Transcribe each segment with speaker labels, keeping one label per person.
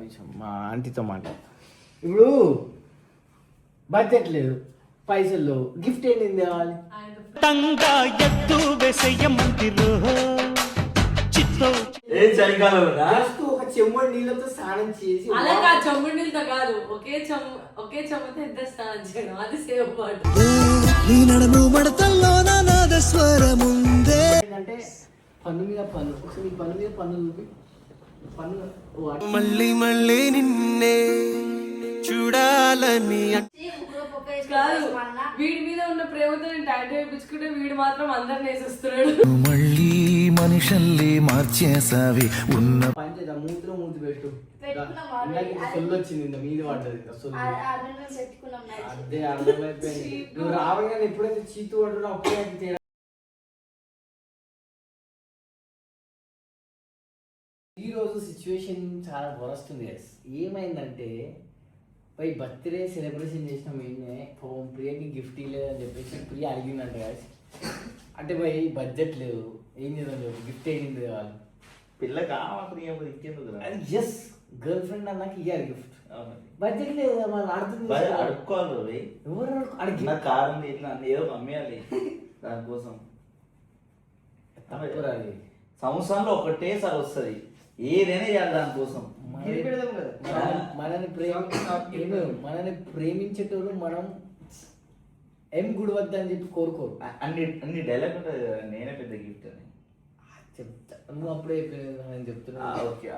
Speaker 1: నిమిషం మా ఆంటీతో మాట్లాడు. ఇప్పుడు బడ్జెట్ లేదు, పైసలు లేవు, గిఫ్ట్ ఏంటి తేవాలి? జస్ట్ ఒక చెమ్మడి నీళ్ళతో స్నానం చేసి,
Speaker 2: అలా చెమ్ముడు నీళ్ళతో కాదు, ఒకే చెమ్మతో ఇద్దరు స్నానం చేయడం, అది సేవ్ పాటు.
Speaker 1: ఏంటంటే పన్ను మీద పన్ను, ఒకసారి నీ పన్ను మీద పన్ను చూపి. పన్ను
Speaker 3: మళ్ళీ మళ్ళీ నిన్నే చూడాలని.
Speaker 2: కాదు, వీడి మీద ఉన్న ప్రేమతో నేను టాటూ వేయించుకుంటే వీడు మాత్రం అందరిని వేసేస్తున్నాడు.
Speaker 3: మళ్ళీ మనుషుల్ని మార్చేసావి ఉన్న
Speaker 1: పని చేద్దాం, మూతిలో మూతి పెట్టు. సొల్లు వచ్చింది, ఇంత మీద పడ్డది సొల్లు. అదే అర్థమైపోయింది. నువ్వు రావగానే ఎప్పుడైతే చీతు పడుతున్నా అప్పుడే తేడా. ఈరోజు సిచ్యువేషన్ చాలా వరస్తుంది. ఏమైందంటే పై బర్త్డే సెలబ్రేషన్ చేసినాం, ఏంటంటే పాపం ప్రియకి గిఫ్ట్ ఇవ్వలేదని చెప్పేసి ప్రియ అడిగిందంట గాయస్. అంటే పోయి బడ్జెట్ లేదు, ఏం చేద్దాం చెప్పు, గిఫ్ట్ ఏంటి కావాలి
Speaker 4: పిల్లకి ప్రియ ఇంకెందుకు
Speaker 1: అది జస్ గర్ల్ ఫ్రెండ్ అన్నాక ఇవ్వాలి గిఫ్ట్. బడ్జెట్ లేదు మనం అడుగుతుంది,
Speaker 4: అడుక్కోవాలి.
Speaker 1: ఎవరు అడిగి
Speaker 4: కారు ఉంది ఇట్లా ఏదో అమ్మేయాలి దానికోసం.
Speaker 1: తప్పరాలి,
Speaker 4: సంవత్సరంలో ఒకటేసారి వస్తుంది, ఏదైనా చేయాలి దానికోసం.
Speaker 1: మనని ప్రేమించేటోళ్ళు మనం ఏం గుడి అని చెప్పి కోరుకోరు.
Speaker 4: అన్ని డైలాగ్ ఉంటుంది కదా, నేనే పెద్ద గిఫ్ట్ అని
Speaker 1: చెప్తా. నువ్వు అప్పుడే నేను చెప్తున్నా.
Speaker 4: ఓకే,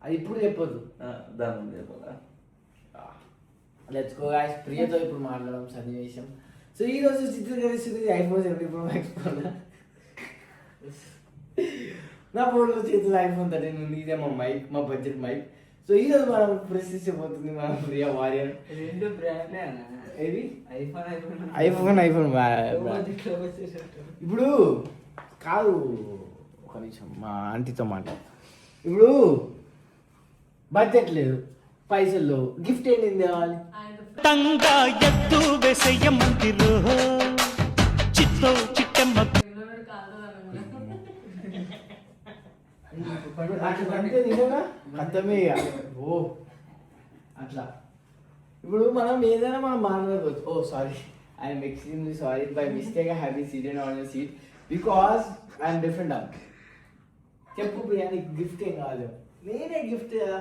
Speaker 1: అది ఇప్పుడు చెప్పొద్దు,
Speaker 4: దాని ముందు చెప్పాలా?
Speaker 1: Let's go guys. ప్రియతో ఇప్పుడు మాట్లాడడం సన్నివేశం. సో ఈ రోజు చిత్రీకరిస్తుంది ఐఫోన్ 17 Pro Max నా ఫోన్లో చేతులు ఐఫోన్ 13 ఉంది. ఇదే మా మైక్, మా బడ్జెట్ మైక్. సో ఈ రోజు మనం ప్రశ్నించబోతుంది మన ప్రియా వారియర్.
Speaker 5: రెండు బ్రాండ్లే అన్న,
Speaker 1: ఏది
Speaker 5: ఐఫోన్
Speaker 1: ఐఫోన్. ఇప్పుడు కాదు, ఒక నిమిషం మా ఆంటీతో మాట్లాడు. ఇప్పుడు బడ్జెట్ లేదు, పైసలు లేవు, గిఫ్ట్ ఏంటి తేవాలి? అంటే నిజంగా అర్థమే. ఓ అట్లా ఇప్పుడు మనం ఏదైనా మనం మాట్లాడుకోవచ్చు. Oh sorry, I'm extremely sorry, by mistake I have been seated on your seat because I'm different. చెప్పు ప్రియా, నీకు గిఫ్ట్ ఏం కావాలి? నేనే గిఫ్ట్ కదా.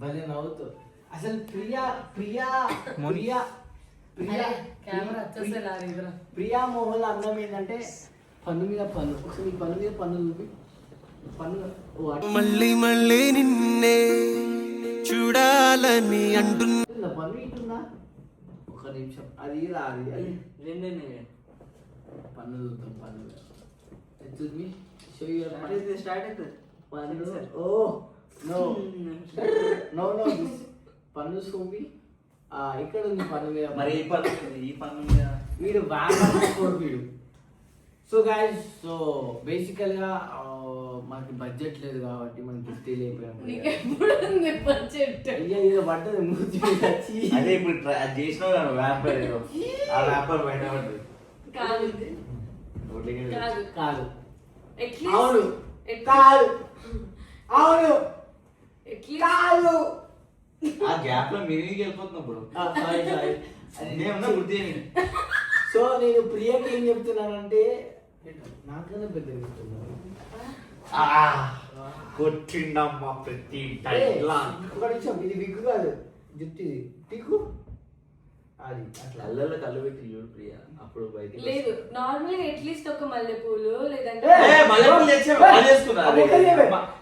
Speaker 1: భలే నవ్వుతూ అసలు ప్రియా ప్రియా ప్రియా ప్రియా మోహన్ అందం ఏంటంటే పన్ను మీద పన్ను, ఒకసారి నీ పన్ను మీద పన్ను చూపి. పన్ను
Speaker 3: మళ్ళీ మళ్ళీ నిన్నే చూడాలని అంటున్నా.
Speaker 1: పన్ను ఇటుందా? ఒక నిమిషం, అది రాదు, అది పన్ను చూద్దాం. పన్ను
Speaker 5: స్టార్ట్ అవుతుంది.
Speaker 1: ఓ నో నో నో, పన్ను చూపి. ఇక్కడ ఉంది పన్ను మీద.
Speaker 4: మరి ఈ పన్ను మీద
Speaker 1: వీడు బాగా వీడు. సో గాయస్, సో బేసికల్గా మనకి బడ్జెట్ లేదు కాబట్టి మనం గిఫ్ట్ లేకపోయాము. అయ్యా ఏదో పడ్డది మూతి మీద వచ్చి.
Speaker 4: అదే ఇప్పుడు చేసినావు కదా వ్యాపార్, ఏదో ఆ వ్యాపార్ బయట పడ్డది.
Speaker 1: కాదు
Speaker 2: కాదు,
Speaker 1: అవును కాదు, అవును కాదు.
Speaker 4: ఆ గ్యాప్ లో మీరే వెళ్ళిపోతున్నప్పుడు నేనున్నా గుర్తు చేయని.
Speaker 1: సో నేను ప్రియకి ఏం చెప్తున్నానంటే, నాకన్నా పెద్ద చెప్తున్నాను.
Speaker 4: కొట్టిండమ్మా ప్రతి
Speaker 1: ఒక నిమిషం, ఇది విగ్గు కాదు, జుట్టు ఇది టిక్కు. అది అట్లా
Speaker 4: అల్లల్లో కళ్ళు పెట్టి చూడు ప్రియ, అప్పుడు బయట
Speaker 2: లేదు. నార్మల్ అట్లీస్ట్ ఒక మల్లెపూలు లేదంటే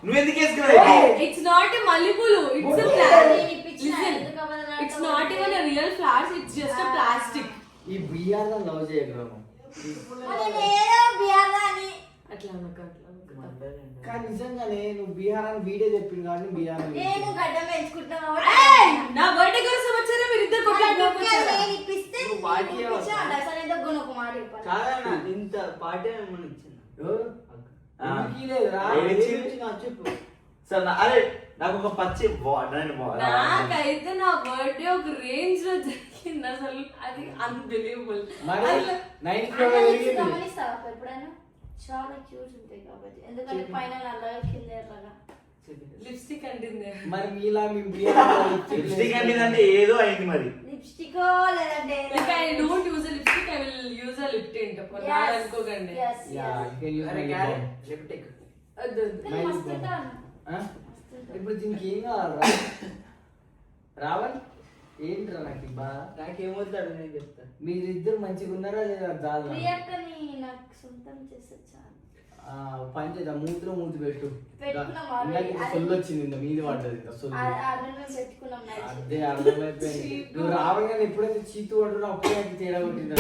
Speaker 4: నువ్వెందుకు వేసుకున్నావు?
Speaker 2: ఇట్స్ నాట్ ఎ మల్లెపూలు, it's a plastic. It's not even a real flowers, it's just a plastic.
Speaker 1: ఈ బిఆర్ లవ్ చేయగలము
Speaker 2: అట్లా అనక
Speaker 1: కానీ నిజంగానే నువ్వు బీహార్ అని వీడియో చెప్పింది కాబట్టి బీహార్
Speaker 2: నా బర్త్డే కోసం వచ్చారా మీరు ఇద్దరు?
Speaker 5: కాదన్నా, ఇంత పార్టీ ఏమన్నా ఇచ్చిందా?
Speaker 1: చెప్పు
Speaker 4: సార్ అరే నాకు ఒక పచ్చి
Speaker 2: నాకైతే నా బర్త్డే ఒక రేంజ్ లో జరిగింది అసలు, అది అన్బిలీవబుల్.
Speaker 6: ఎప్పుడైనా చాలా క్యూట్ ఉంటాయి కాబట్టి, ఎందుకంటే పైన నల్లగా కింద ఎర్రగా.
Speaker 2: లిప్స్టిక్ అంటింది.
Speaker 1: మరి మీలా మీ
Speaker 4: లిప్స్టిక్ అంటే ఏదో అయింది మరి.
Speaker 6: లిప్స్టిక్ లేదంటే
Speaker 2: Like I don't use a lipstick, I will use a lip tint. For now అనుకోకండి.
Speaker 6: yes
Speaker 5: అరే క్యారెట్ లిప్టిక్
Speaker 2: వద్దు.
Speaker 6: మస్తు
Speaker 1: ఇప్పుడు దీనికి ఏం కావాలి రావణ్ ఏంట్రా నాకు బాగా
Speaker 5: నాకేమవుతాడు నేను చెప్తా.
Speaker 1: మీరిద్దరు మంచిగా ఉన్నారా లేదా దాదా
Speaker 6: ప్రియాకని నాకు సొంతం చేసొచ్చా
Speaker 1: పని చేద్దాం మూతి పెట్టు
Speaker 6: పెట్టుకున్నాం
Speaker 1: సొల్లు వచ్చింది ఇంత మీది పడ్డది ఇంత సొల్లు
Speaker 6: అన్నం పెట్టుకున్నాం
Speaker 1: అదే అర్థమైపోయింది నువ్వు రావగానే ఎప్పుడైతే చీతు పడుతున్నా అప్పుడే నాకు తేడా కొట్టింది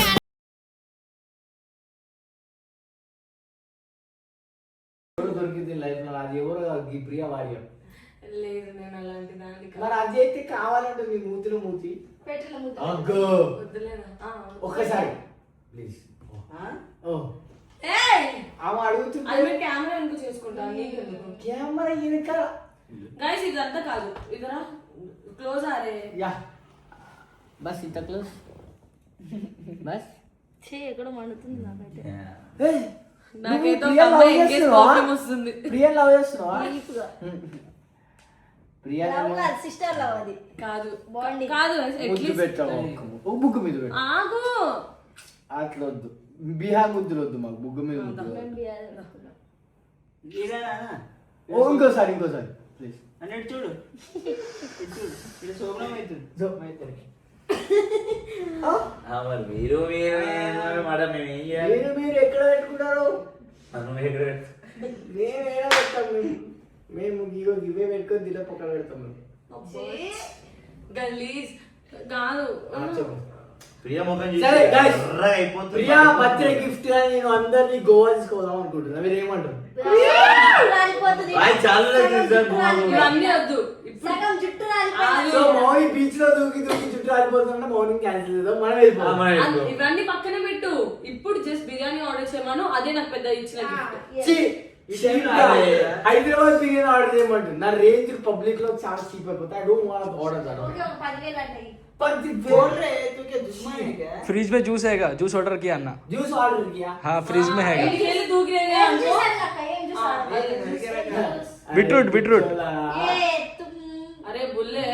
Speaker 1: దొరికింది లైఫ్ లో అది ఎవరు ఈ ప్రియా వార్యం
Speaker 2: లేదు నేను అలాంటి దాన్ని కాదు.
Speaker 1: మరి అది అయితే కావాలంటే నీ మూతిలో మూతి
Speaker 6: పెట్టిన ముద్ద
Speaker 1: అగ్గో
Speaker 2: వద్దులేరా.
Speaker 1: ఒక్కసారి ప్లీజ్ ఓ
Speaker 2: ఏయ్
Speaker 1: ఆమె అడుగుతుంది
Speaker 2: అది మీరు కెమెరా ఎందుకు చేసుకుంటాను నీకెందుకు?
Speaker 1: కెమెరా వెనకాల
Speaker 2: గైస్ ఇదంతా కాదు ఇదరా క్లోజ్ ఆరే
Speaker 1: యా బస్ ఇంత క్లోజ్ బస్
Speaker 6: ఎక్కడ మండుతుంది నాకైతే
Speaker 2: నాకేదో ఒక అమ్మాయి ఎంగేజ్ ప్రాబ్లం వస్తుంది.
Speaker 1: ప్రియా లవ్ చేస్తున్నావా
Speaker 6: డీప్గా
Speaker 1: ప్రియా
Speaker 6: లవ్ కాదు సిస్టర్ లవ్ అది
Speaker 2: కాదు
Speaker 6: Bonding.
Speaker 2: కాదు
Speaker 1: ముద్దు
Speaker 2: అట్లీస్ట్
Speaker 1: పెట్టావు ఒక బుగ్గు మీద పెట్టు
Speaker 2: ఆగు.
Speaker 1: అట్లా వద్దు బిహార్ ముద్దులు వద్దు మాకు బుగ్గు మీద ముద్దులు
Speaker 6: మేము బిఆర్ అనుకున్నాం.
Speaker 5: ఇదేనా
Speaker 1: ఓ ఇంకోసారి ప్లీజ్
Speaker 5: అన్నట్టు చూడు ఇటు చూడు ఇది శోభనం అవుతుంది అవుతుంది.
Speaker 4: మరి మీరు మాట మేము ఏం చేయాలి?
Speaker 1: మీరు ఎక్కడ పెట్టుకుంటారు
Speaker 4: మనం ఎక్కడ పెడతాం?
Speaker 1: మేము ఏడా పెడతాం మేము ఇగో ఇవే పెట్టుకొని దిల పక్కన పెడతాం మేము
Speaker 2: గలీజ్ కాదు.
Speaker 1: చెప్పు
Speaker 4: ప్రియా ముఖం
Speaker 1: సరే, guys.
Speaker 4: అయిపోతుంది.
Speaker 1: ప్రియా బర్త్డే గిఫ్ట్ గా నేను అందరినీ గోవా తీసుకోదాం అనుకుంటున్నా మీరు ఏమంటారు
Speaker 6: రాలిపోతుంది.
Speaker 4: చాలా
Speaker 6: సగం జుట్టు రాలిపోతుంది.
Speaker 2: ఇవన్నీ వద్దు ఇప్పుడు.
Speaker 6: సగం జుట్టు రాలిపోతుంది.
Speaker 1: సో మౌని బీచ్ లో దూకి జుట్టు ఆడిపోతుంటే మార్నింగ్ క్యాన్సిల్ చేద్దాం మనం వెళ్ళిపోదాం
Speaker 2: ఇవన్నీ పక్కన పెట్టు. ఇప్పుడు జస్ట్ బిర్యానీ ఆర్డర్ చేయమను, అదే నాకు పెద్ద ఇచ్చిన గిఫ్ట్.
Speaker 1: ఛీ, cheap గా హైదరాబాద్ బిర్యానీ ఆర్డర్ చేయమంటుంది నా రేంజ్ పబ్లిక్ లో చాలా చీప్ అయిపోతుంది I don't want order that
Speaker 6: okay, ఒక 10,000 అంటాయి.
Speaker 5: बोल रहे हैं तू क्या दुश्मन है क्या?
Speaker 7: फ्रिज में जूस हैगा जूस ऑर्डर किया ना
Speaker 1: జ్యూస్ ఆర్డర్ కియా
Speaker 7: हाँ फ्रिज में हैगा
Speaker 2: ఇంటికి వెళ్ళి దూకిరేగా
Speaker 6: ఏం
Speaker 2: అనుకో.
Speaker 6: చూసారు అక్క? ఏం చూసారు?
Speaker 7: बीटरूट बीटरूट
Speaker 6: ఏ तुम
Speaker 2: अरे बुल्ले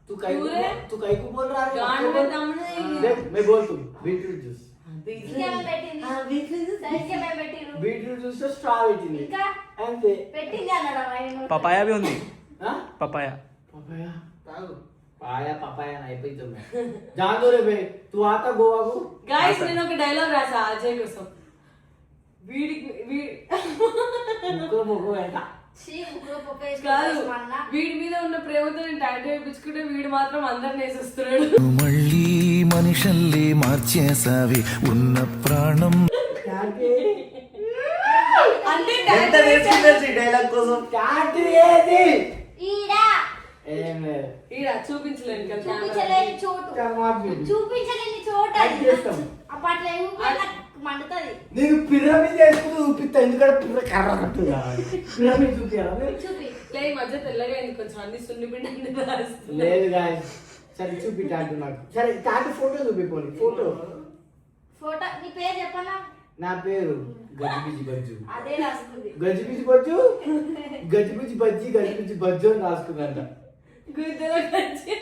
Speaker 1: तू कहीं
Speaker 2: क्यों रे?
Speaker 1: तू कहीं को बोल रहा है
Speaker 2: गांड में दम नहीं।
Speaker 1: देख मैं बोल तू बीटरूट जूस
Speaker 6: ఇంకా ఏం పెట్టింది? సరిగ్గా మేము పెట్టిర్రు.
Speaker 1: बीटरूट जूस तो स्ट्रा పెట్టింది
Speaker 6: ఇంకా
Speaker 1: అంతే
Speaker 6: పెట్టింది అన్నాడు ఆయన.
Speaker 7: पपाया भी ఉంది
Speaker 1: हां
Speaker 7: पपाया
Speaker 1: पपाया
Speaker 5: తాగు
Speaker 1: पाया ना అయిపోయింది मैं जान दो रे बे तू आता गोवा को
Speaker 2: గాయ్స్ నేను ఒక డైలాగ్ రాసా అజయ్ కోసం. వీడికి
Speaker 1: मुको मुको ऐसा
Speaker 6: ఛీ, ముగ్గురు పొక్క
Speaker 2: కాదు
Speaker 6: వేసుకొని మా అన్న.
Speaker 2: వీడి మీద ఉన్న ప్రేమతో నేను టాటూ వేయించుకుంటే వీడు మాత్రం అందరిని వేసేస్తున్నాడు.
Speaker 3: మళ్ళీ మనిషల్లి మార్చేసావి ఉన్న ప్రాణం
Speaker 2: అంటే
Speaker 4: ఎంత నేర్చుకుంటారు ఈ డైలాగ్ కోసం?
Speaker 1: काट ఏది
Speaker 6: ఈడా
Speaker 1: ఏమే
Speaker 2: ఈడ చూపించలేను కదా
Speaker 6: చూపించలేని చోటు.
Speaker 1: కమాపి
Speaker 6: చూపించలేని చోట
Speaker 1: అది చేస్తాం.
Speaker 6: అప్పట్లో నాకు మండుతుంది.
Speaker 1: నేను పిరమిడ్ చేసుకుంటూ చూపిస్తా ఎందుకంటే పిర్ర కర్ర కట్టుగా పిరమిడ్ చూపించాలి
Speaker 6: చూపి
Speaker 2: లే ఈ మధ్య తెల్లగా అయింది కొంచెం అన్ని సున్ని పిండి అన్ని రాస్తుంది.
Speaker 1: లేదు గాయస్ సరే చూపిట్టాడు నాకు సరే తాటి ఫోటో చూపిపోని ఫోటో
Speaker 6: ఫోటో నీ పేరు చెప్పనా?
Speaker 1: నా పేరు గజిబిజి బజ్జు
Speaker 6: అదే రాస్తుంది.
Speaker 1: గజిబిజి బజ్జు గజిబిజి బజ్జి గజిబిజి బజ్జు అని రాసుకుందంట
Speaker 2: గుద్దలో కలిసి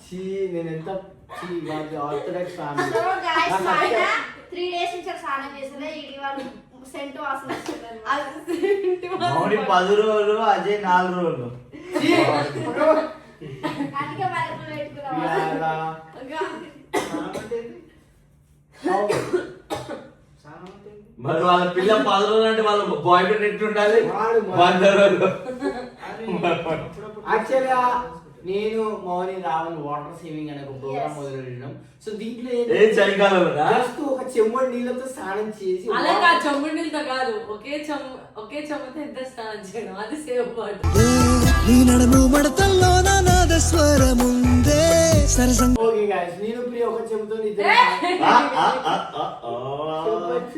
Speaker 1: చీ నేను ఎంత చీ మాది ఆర్థడాక్స్ ఫ్యామిలీ
Speaker 6: సో గాయ్స్ మా ఆయన 3 డేస్ నుంచి స్నానం చేస్తలే. ఈడి వాళ్ళు సెంటు వాసన వస్తున్నారు.
Speaker 4: మౌని 10 రోజులు అజయ్ 4 రోజులు.
Speaker 6: అందుకే మరొకరు పెట్టుకున్నాం.
Speaker 4: మరి వాళ్ళ పిల్ల 10 రోజులు అంటే వాళ్ళ బాయ్ ఫ్రెండ్ ఎట్లుండాలి? 100 రోజులు.
Speaker 1: యాక్చువల్గా నేను మౌని రావణ్ వాటర్ సేవింగ్ అనే ఒక ప్రోగ్రామ్ మొదలుపెట్టినాం సో దీంట్లో
Speaker 4: ఏ చలికాలంలోనా?
Speaker 1: జస్ట్ ఒక చెమ్మడి నీళ్ళతో స్నానం చేసి
Speaker 2: అలా కాదు చెమ్ముడు నీళ్ళతో కాదు ఒకే చెమ్మతో ఇద్దరు స్నానం చేయడం అది సేవ్ పాటు.
Speaker 3: నీ నడుము మడతల్లో నాదస్వరముందే సరసం
Speaker 1: ఓకే గాయ్స్ నేను ప్రియ ఒక చెమ్మతో ఇద్దరు
Speaker 4: ఆ, ఆ, ఆ, ఆ, ఆ.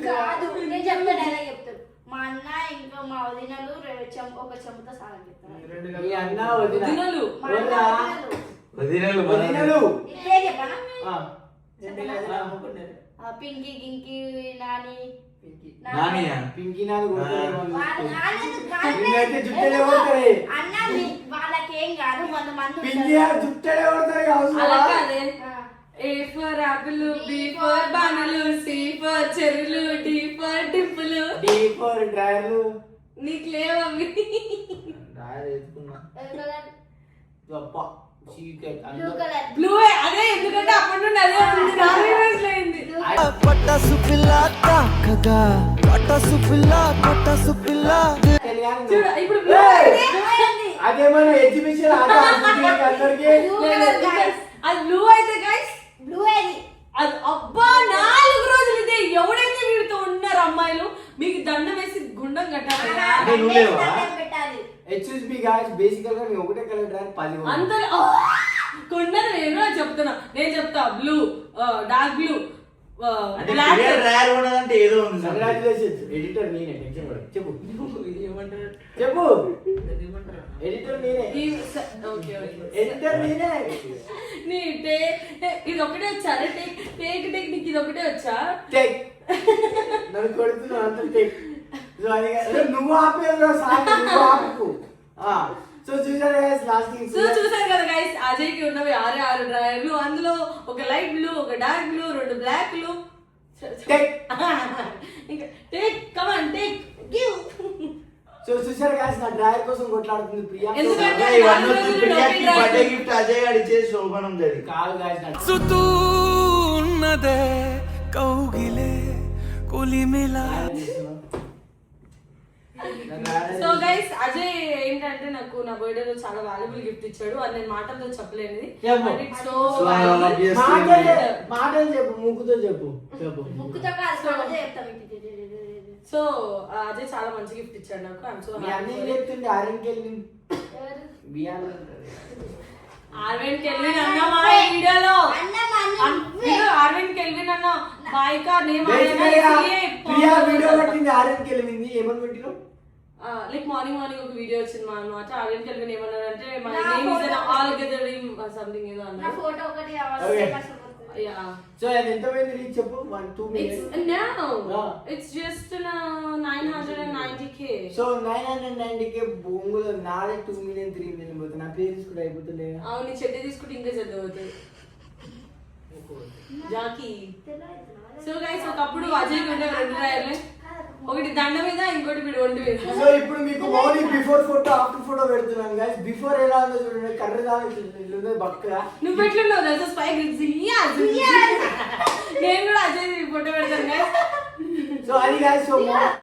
Speaker 6: కాదు నేను చెప్తా డైలాగ్ చెప్తాను. మా అన్న ఇంకా మా వదినలు ఒక చెంబుతో స్నానం చేస్తారు.
Speaker 1: మీ అన్న వదిన
Speaker 2: వదినలు.
Speaker 6: మా అన్న
Speaker 1: వదినా?
Speaker 6: వదినలు.
Speaker 4: వదినలు
Speaker 1: వదినలు
Speaker 6: ఇదే చెప్పనా?
Speaker 1: ఆ,
Speaker 6: పింకీ గింకి నాని
Speaker 4: నానియా?
Speaker 1: పింకీ నాది కొడతారేమో అని
Speaker 6: వాళ్ళ
Speaker 1: నిన్నైతే జుట్టలే కొడతారే.
Speaker 6: అన్న వాళ్ళకేం కాదు 100 మంది
Speaker 1: పింకీ
Speaker 6: ఉంటారు.
Speaker 1: నాది జుట్టలే కొడతారు కావచ్చు
Speaker 2: అలా కాదే. A for apple, B for banana, C for చెర్రీలు, D for డింపులు.
Speaker 1: డి ఫర్ డ్రైవర్లు
Speaker 2: నీకు లేవవి.
Speaker 1: డ్రైవర్ వేసుకున్నా గొప్ప చీకట్
Speaker 6: బ్లూ కలర్
Speaker 2: బ్లూ అదే, ఎందుకంటే అప్పటి నుండి అదే ఉంది. నా రివర్స్ అయింది.
Speaker 3: పటాసు పిల్ల తాకగా పటాసు పిల్ల పటాసు పిల్ల
Speaker 2: చూడు ఇప్పుడు బ్లూ అయింది.
Speaker 1: అదేమన్నా ఎగ్జిబిషన్ ఆట అందరికి
Speaker 2: అది బ్లూ అయితే గైస్,
Speaker 6: బ్లూ ఏది
Speaker 2: అది అబ్బా 4 రోజులు ఇదే. ఎవడైతే వీడితో ఉన్నారు అమ్మాయిలు, మీకు దండం వేసి గుండం కట్టాలి.
Speaker 4: అంటే నువ్వు లేవా?
Speaker 6: పెట్టాలి.
Speaker 1: హెచ్ఎస్ బి గాయ్స్ బేసికల్ గా నేను ఒకటే కలర్ డ్రైవర్ 10
Speaker 2: అంత కొండను నేను చెప్తున్నా. నేను చెప్తా బ్లూ, డార్క్ బ్లూ,
Speaker 4: అంటే
Speaker 2: బ్లాక్.
Speaker 4: క్లియర్ రేర్ ఉన్నదంటే ఏదో ఉంది.
Speaker 1: కంగ్రాచులేషన్స్ ఎడిటర్ నేనే టెన్షన్ పడకు. చెప్పు చెప్పు ఎడిటర్ నేనే
Speaker 2: ఓకే
Speaker 1: ఎడిటర్ నేనే
Speaker 2: నీ ఇది ఒకటే వచ్చా? టేక్ నీకు ఇది ఒకటే వచ్చా?
Speaker 1: టేక్ నన్ను కొడుతున్నావు అంత టేక్ సో అది నువ్వు ఆపేవు సార్ నువ్వు ఆపు సో చూసారు గైస్ లాస్ట్
Speaker 2: సో చూసారు కదా గైస్, అజయ్ కి ఉన్నవి 6 డ్రైవర్లు. అందులో ఒక లైట్ బ్లూ, ఒక డార్క్ బ్లూ, 2 బ్లాక్లు.
Speaker 1: టేక్
Speaker 2: ఇంకా take come on take give.
Speaker 1: So చూసారు గైస్ నా డ్రైవర్ కోసం కొట్లాడుతుంది ప్రియా
Speaker 2: ఎందుకంటే
Speaker 4: ఇవన్నీ ప్రియాకి బర్త్డే గిఫ్ట్ అజయ్ గారు ఇచ్చేసి శోభనం జరిగింది.
Speaker 1: కాదు గైస్ నా
Speaker 3: సుతూ ఉన్నదే కౌగిలే కొలిమిలా
Speaker 2: సో గైస్, అజయ్ ఏంటంటే నాకు నా బర్త్డే లో చాలా వాల్యుబుల్ గిఫ్ట్ ఇచ్చాడు. అది నేను మాటలతో చెప్పలేనిది.
Speaker 1: చెప్పు.
Speaker 2: సో
Speaker 1: మాటలు చెప్పు ముక్కుతో చెప్పు చెప్పు
Speaker 6: ముక్కుతో కాదు సొంతతో చెప్తాం.
Speaker 2: సో అజయ్ చాలా మంచి గిఫ్ట్ ఇచ్చాడు నాకు. ఐఎమ్ సో
Speaker 1: మీ అన్నీ చెప్తుండే ఆర్ఎన్కెళ్ళి బియాన్
Speaker 2: ఆర్వెన్ కెల్విన్ అన్న మా వీడియోలో ఆర్వెన్ కెల్విన్ అన్న బాయ్కా నేమ్
Speaker 1: ప్రియా వీడియో పెట్టింది ఆర్ఎన్కెళ్ళింది ఏమని పెట్టినావు
Speaker 2: లైక్ మార్నింగ్ ఒక వీడియో వచ్చింది మా అన్నమాట. ఆర్వెన్ కెల్విన్ ఏమన్నారంటే మై
Speaker 6: నా
Speaker 2: name is
Speaker 6: photo.
Speaker 2: All together something ఏదో
Speaker 6: నా
Speaker 2: అన్నారు.
Speaker 6: ఫోటో ఒకటి
Speaker 1: Okay.
Speaker 2: యా
Speaker 1: సో అది ఎంత పోయింది రీచ్ చెప్పు 1-2
Speaker 2: It's
Speaker 1: minutes
Speaker 2: no. It's just 990k.
Speaker 1: So 990k బొంగులో నాడే 2 million 3 million పోతుంది నా పేరు కూడా అయిపోతుంది
Speaker 2: అవును, చెడ్డ తీసుకుంటే ఇంకా చెడ్డ అవుతుంది. జాకీ. సో గైస్, ఒకప్పుడు అజయ్ ఉండే 2 డ్రైవర్లే, ఒకటి దండ మీద, ఇంకోటి వీడు ఒంటి మీద.
Speaker 1: సో ఇప్పుడు మీకు మౌని బిఫోర్ ఫోటో ఆఫ్టర్ ఫోటో పెడుతున్నాను గైస్. బిఫోర్ ఎలా ఉందో చూడండి, కర్ర దాని బక్కగా.
Speaker 2: నువ్వు ఎట్లున్నావు తెలుసా? స్పైక్ నేను కూడా అజయ్ ఫోటో పెడతాను గైస్.
Speaker 1: సో అది గైస్ సో